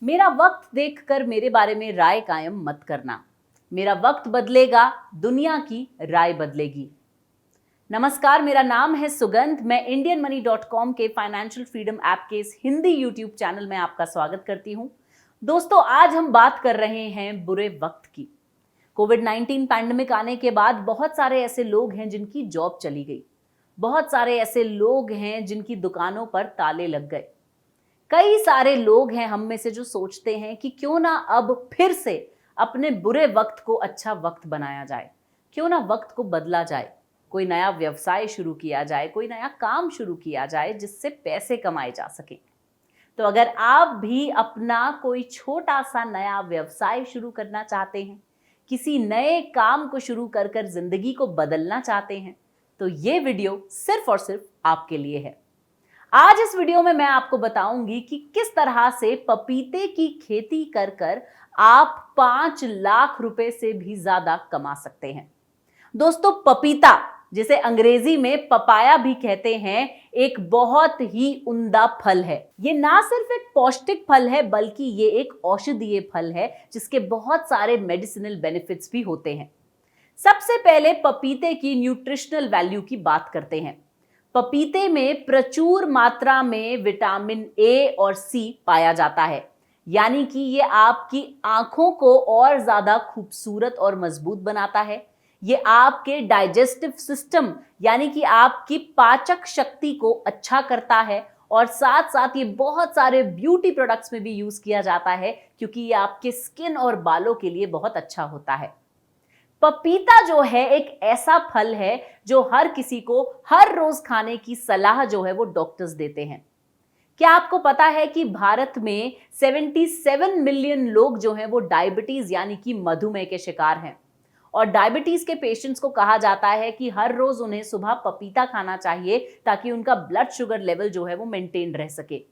मेरा वक्त देखकर मेरे बारे में राय कायम मत करना। मेरा वक्त बदलेगा, दुनिया की राय बदलेगी। नमस्कार, मेरा नाम है सुगंध। मैं indianmoney.com के फाइनेंशियल फ्रीडम ऐप के इस हिंदी यूट्यूब चैनल में आपका स्वागत करती हूं। दोस्तों, आज हम बात कर रहे हैं बुरे वक्त की। कोविड-19 पैंडेमिक आने के बाद बहुत सारे ऐसे लोग हैं जिनकी जॉब चली गई। बहुत सारे ऐसे लोग हैं जिनकी दुकानों पर ताले लग गए। कई सारे लोग हैं हम में से जो सोचते हैं कि क्यों ना अब फिर से अपने बुरे वक्त को अच्छा वक्त बनाया जाए, क्यों ना वक्त को बदला जाए, कोई नया व्यवसाय शुरू किया जाए, कोई नया काम शुरू किया जाए जिससे पैसे कमाए जा सके। तो अगर आप भी अपना कोई छोटा सा नया व्यवसाय शुरू करना चाहते हैं, किसी नए काम को शुरू कर कर जिंदगी को बदलना चाहते हैं, तो ये वीडियो सिर्फ और सिर्फ आपके लिए है। आज इस वीडियो में मैं आपको बताऊंगी कि किस तरह से पपीते की खेती कर कर आप 5 लाख रुपए से भी ज्यादा कमा सकते हैं। दोस्तों, पपीता, जिसे अंग्रेजी में पपाया भी कहते हैं, एक बहुत ही उम्दा फल है। ये ना सिर्फ एक पौष्टिक फल है बल्कि ये एक औषधीय फल है जिसके बहुत सारे मेडिसिनल बेनिफिट्स भी होते हैं। सबसे पहले पपीते की न्यूट्रिशनल वैल्यू की बात करते हैं। पपीते में प्रचुर मात्रा में विटामिन ए और सी पाया जाता है, यानी कि ये आपकी आंखों को और ज्यादा खूबसूरत और मजबूत बनाता है। ये आपके डाइजेस्टिव सिस्टम यानी कि आपकी पाचक शक्ति को अच्छा करता है और साथ साथ ये बहुत सारे ब्यूटी प्रोडक्ट्स में भी यूज किया जाता है क्योंकि ये आपके स्किन और बालों के लिए बहुत अच्छा होता है। पपीता जो है एक ऐसा फल है जो हर किसी को हर रोज खाने की सलाह जो है वो डॉक्टर्स देते हैं। क्या आपको पता है कि भारत में 77 मिलियन लोग जो हैं वो डायबिटीज यानी कि मधुमेह के शिकार हैं और डायबिटीज के पेशेंट्स को कहा जाता है कि हर रोज उन्हें सुबह पपीता खाना चाहिए ताकि उनका ब्लड शुगर लेवल जो है वो मेंटेन रह सके।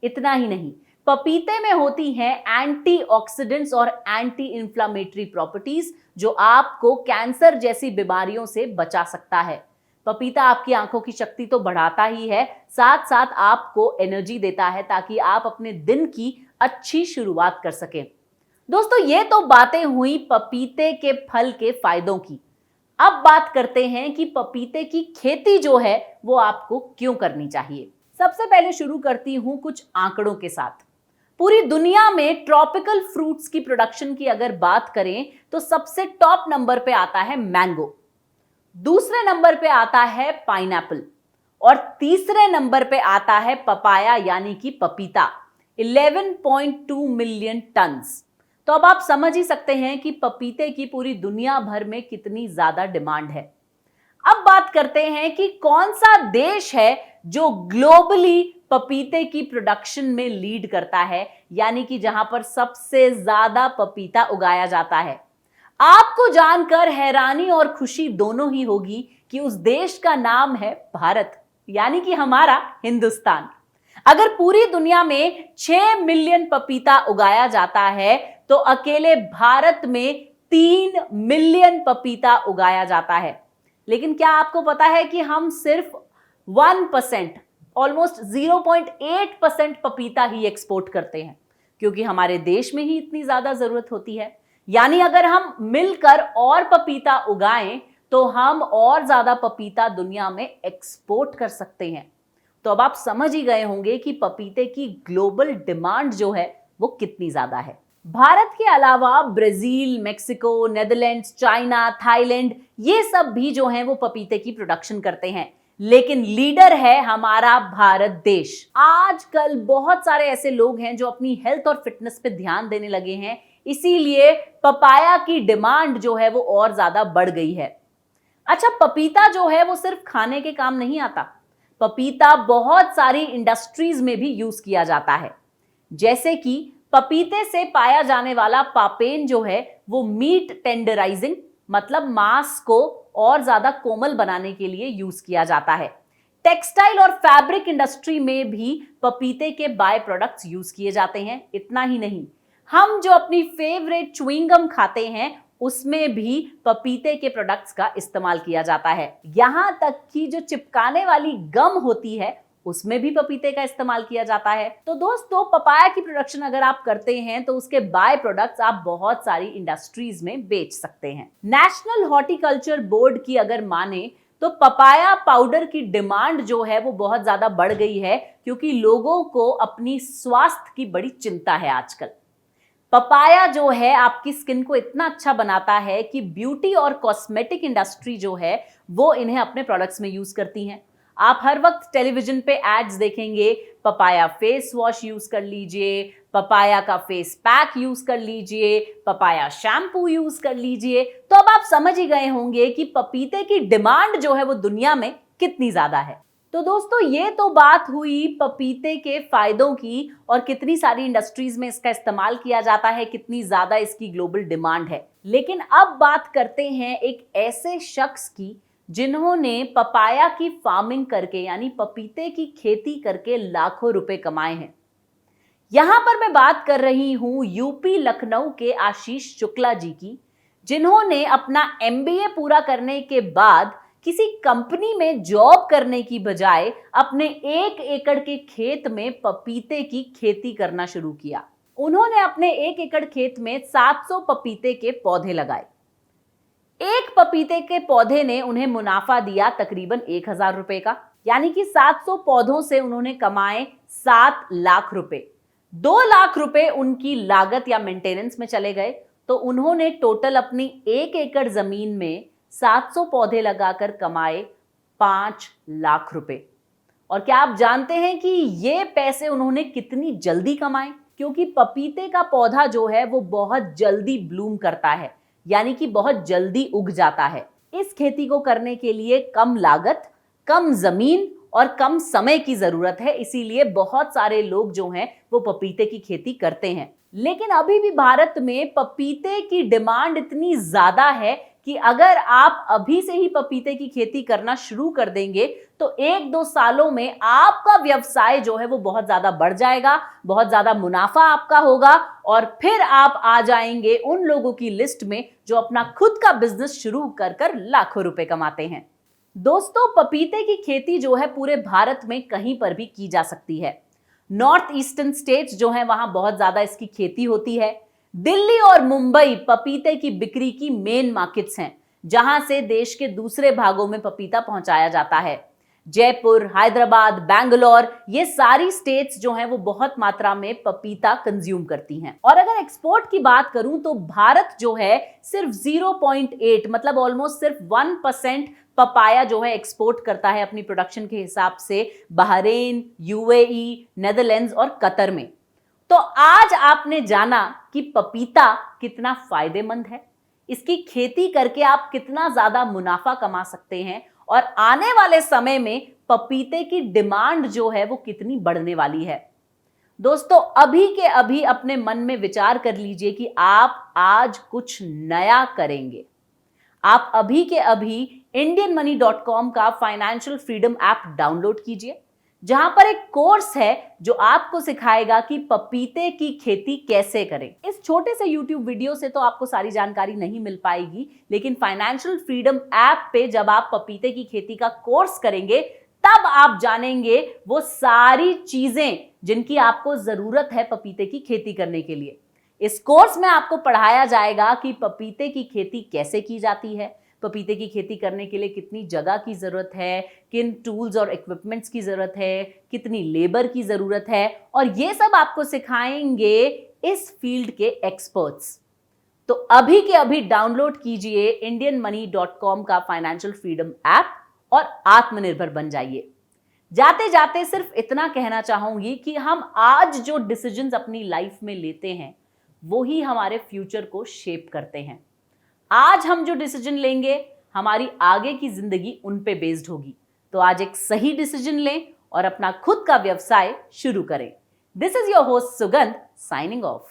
इतना ही नहीं, पपीते में होती हैं एंटीऑक्सीडेंट्स और एंटी इंफ्लेमेटरी प्रॉपर्टीज जो आपको कैंसर जैसी बीमारियों से बचा सकता है। पपीता आपकी आंखों की शक्ति तो बढ़ाता ही है, साथ साथ आपको एनर्जी देता है ताकि आप अपने दिन की अच्छी शुरुआत कर सकें। दोस्तों, ये तो बातें हुई पपीते के फल के फायदों की। अब बात करते हैं कि पपीते की खेती जो है वो आपको क्यों करनी चाहिए। सबसे पहले शुरू करती हूं कुछ आंकड़ों के साथ। पूरी दुनिया में ट्रॉपिकल फ्रूट्स की प्रोडक्शन की अगर बात करें तो सबसे टॉप नंबर पे आता है मैंगो, दूसरे नंबर पे आता है पाइनएप्पल और तीसरे नंबर पे आता है पपाया यानी कि पपीता, 11.2 मिलियन टन्स। तो अब आप समझ ही सकते हैं कि पपीते की पूरी दुनिया भर में कितनी ज्यादा डिमांड है। अब बात करते हैं कि कौन सा देश है जो ग्लोबली पपीते की प्रोडक्शन में लीड करता है, यानी कि जहां पर सबसे ज्यादा पपीता उगाया जाता है। आपको जानकर हैरानी और खुशी दोनों ही होगी कि उस देश का नाम है भारत, यानी कि हमारा हिंदुस्तान। अगर पूरी दुनिया में 6 मिलियन पपीता उगाया जाता है तो अकेले भारत में 3 मिलियन पपीता उगाया जाता है। लेकिन क्या आपको पता है कि हम सिर्फ 1%, ऑलमोस्ट 0.8% पपीता ही एक्सपोर्ट करते हैं क्योंकि हमारे देश में ही इतनी ज्यादा जरूरत होती है। यानी अगर हम मिलकर और पपीता उगाएं तो हम और ज्यादा पपीता दुनिया में एक्सपोर्ट कर सकते हैं। तो अब आप समझ ही गए होंगे कि पपीते की ग्लोबल डिमांड जो है वो कितनी ज्यादा है। भारत के अलावा Brazil, Mexico, Netherlands, China, Thailand, ये सब भी जो हैं वो पपीते की प्रोडक्शन करते हैं, लेकिन लीडर है हमारा भारत देश। आजकल बहुत सारे ऐसे लोग हैं जो अपनी हेल्थ और फिटनेस पे ध्यान देने लगे हैं, इसीलिए पपाया की डिमांड जो है वो और ज्यादा बढ़ गई है। अच्छा, पपीता जो है वो सिर्फ खाने के काम नहीं आता। पपीता बहुत सारी इंडस्ट्रीज में भी यूज किया जाता है। जैसे कि पपीते से पाया जाने वाला पापेन जो है वो मीट टेंडराइजिंग मतलब मांस को और ज्यादा कोमल बनाने के लिए यूज किया जाता है। टेक्सटाइल और फैब्रिक इंडस्ट्री में भी पपीते के बाय प्रोडक्ट्स यूज किए जाते हैं। इतना ही नहीं, हम जो अपनी फेवरेट च्युइंगम खाते हैं उसमें भी पपीते के प्रोडक्ट्स का इस्तेमाल किया जाता है। यहां तक कि जो चिपकाने वाली गम होती है उसमें भी पपीते का इस्तेमाल किया जाता है। तो दोस्तों, पपाया की प्रोडक्शन अगर आप करते हैं तो उसके बाय प्रोडक्ट्स आप बहुत सारी इंडस्ट्रीज में बेच सकते हैं। नेशनल हॉर्टिकल्चर बोर्ड की अगर माने तो पपाया पाउडर की डिमांड जो है वो बहुत ज्यादा बढ़ गई है, क्योंकि लोगों को अपनी स्वास्थ्य की बड़ी चिंता है आजकल। पपाया जो है आपकी स्किन को इतना अच्छा बनाता है कि ब्यूटी और कॉस्मेटिक इंडस्ट्री जो है वो इन्हें अपने प्रोडक्ट्स में यूज करती हैं। आप हर वक्त टेलीविजन पे एड्स देखेंगे, पपाया फेस वॉश यूज कर लीजिए, पपाया का फेस पैक यूज कर लीजिए, पपाया शैम्पू यूज कर लीजिए। तो अब आप समझ ही गए होंगे कि पपीते की डिमांड जो है वो दुनिया में कितनी ज्यादा है। तो दोस्तों, ये तो बात हुई पपीते के फायदों की और कितनी सारी इंडस्ट्रीज में इसका इस्तेमाल किया जाता है, कितनी ज्यादा इसकी ग्लोबल डिमांड है। लेकिन अब बात करते हैं एक ऐसे शख्स की जिन्होंने पपाया की फार्मिंग करके यानी पपीते की खेती करके लाखों रुपए कमाए हैं। यहां पर मैं बात कर रही हूं यूपी लखनऊ के आशीष शुक्ला जी की, जिन्होंने अपना MBA पूरा करने के बाद किसी कंपनी में जॉब करने की बजाय अपने 1 एकड़ के खेत में पपीते की खेती करना शुरू किया। उन्होंने अपने 1 एकड़ खेत में 700 पपीते के पौधे लगाए। एक पपीते के पौधे ने उन्हें मुनाफा दिया तकरीबन 1000 रुपए का, यानी कि 700 पौधों से उन्होंने कमाए 7 लाख रुपए। 2 लाख रुपए उनकी लागत या मेंटेनेंस में चले गए। तो उन्होंने टोटल अपनी 1 एकड़ जमीन में 700 पौधे लगाकर कमाए 5 लाख रुपए। और क्या आप जानते हैं कि ये पैसे उन्होंने कितनी जल्दी कमाए? क्योंकि पपीते का पौधा जो है वो बहुत जल्दी ब्लूम करता है, यानी कि बहुत जल्दी उग जाता है। इस खेती को करने के लिए कम लागत, कम जमीन और कम समय की जरूरत है, इसीलिए बहुत सारे लोग जो हैं वो पपीते की खेती करते हैं। लेकिन अभी भी भारत में पपीते की डिमांड इतनी ज्यादा है कि अगर आप अभी से ही पपीते की खेती करना शुरू कर देंगे तो 1-2 सालों में आपका व्यवसाय जो है वो बहुत ज्यादा बढ़ जाएगा, बहुत ज्यादा मुनाफा आपका होगा और फिर आप आ जाएंगे उन लोगों की लिस्ट में जो अपना खुद का बिजनेस शुरू कर लाखों रुपए कमाते हैं। दोस्तों, पपीते की खेती जो है पूरे भारत में कहीं पर भी की जा सकती है। नॉर्थ ईस्टर्न स्टेट्स जो हैं वहां बहुत ज्यादा इसकी खेती होती है। दिल्ली और मुंबई पपीते की बिक्री की मेन मार्केट्स हैं, जहां से देश के दूसरे भागों में पपीता पहुंचाया जाता है। जयपुर, हैदराबाद, बैंगलोर, ये सारी स्टेट्स जो हैं वो बहुत मात्रा में पपीता कंज्यूम करती हैं। और अगर एक्सपोर्ट की बात करूं तो भारत जो है सिर्फ 0.8 मतलब ऑलमोस्ट सिर्फ 1% पपाया जो है एक्सपोर्ट करता है अपनी प्रोडक्शन के हिसाब से बहरीन, UAE, नेदरलैंड्स और कतर में। तो आज आपने जाना कि पपीता कितना फायदेमंद है, इसकी खेती करके आप कितना ज्यादा मुनाफा कमा सकते हैं और आने वाले समय में पपीते की डिमांड जो है वो कितनी बढ़ने वाली है। दोस्तों, अभी के अभी अपने मन में विचार कर लीजिए कि आप आज कुछ नया करेंगे। आप अभी के अभी indianmoney.com का फाइनेंशियल फ्रीडम ऐप डाउनलोड कीजिए, जहां पर एक कोर्स है जो आपको सिखाएगा कि पपीते की खेती कैसे करें। इस छोटे से YouTube वीडियो से तो आपको सारी जानकारी नहीं मिल पाएगी, लेकिन फाइनेंशियल फ्रीडम ऐप पे जब आप पपीते की खेती का कोर्स करेंगे तब आप जानेंगे वो सारी चीजें जिनकी आपको जरूरत है पपीते की खेती करने के लिए। इस कोर्स में आपको पढ़ाया जाएगा कि पपीते की खेती कैसे की जाती है, पपीते की खेती करने के लिए कितनी जगह की ज़रूरत है, किन टूल्स और इक्विपमेंट्स की ज़रूरत है, कितनी लेबर की ज़रूरत है, और ये सब आपको सिखाएंगे इस फील्ड के एक्सपर्ट्स। तो अभी के अभी डाउनलोड कीजिए indianmoney.com का फाइनेंशियल फ्रीडम ऐप और आत्मनिर्भर बन जाइए। जाते जाते सिर्फ इतना कहना चाहूंगी कि हम आज जो डिसीजंस अपनी लाइफ में लेते हैं वो ही हमारे फ्यूचर को शेप करते हैं। आज हम जो डिसीजन लेंगे हमारी आगे की जिंदगी उन पे बेस्ड होगी। तो आज एक सही डिसीजन लें और अपना खुद का व्यवसाय शुरू करें। दिस इज योर होस्ट सुगंध साइनिंग ऑफ।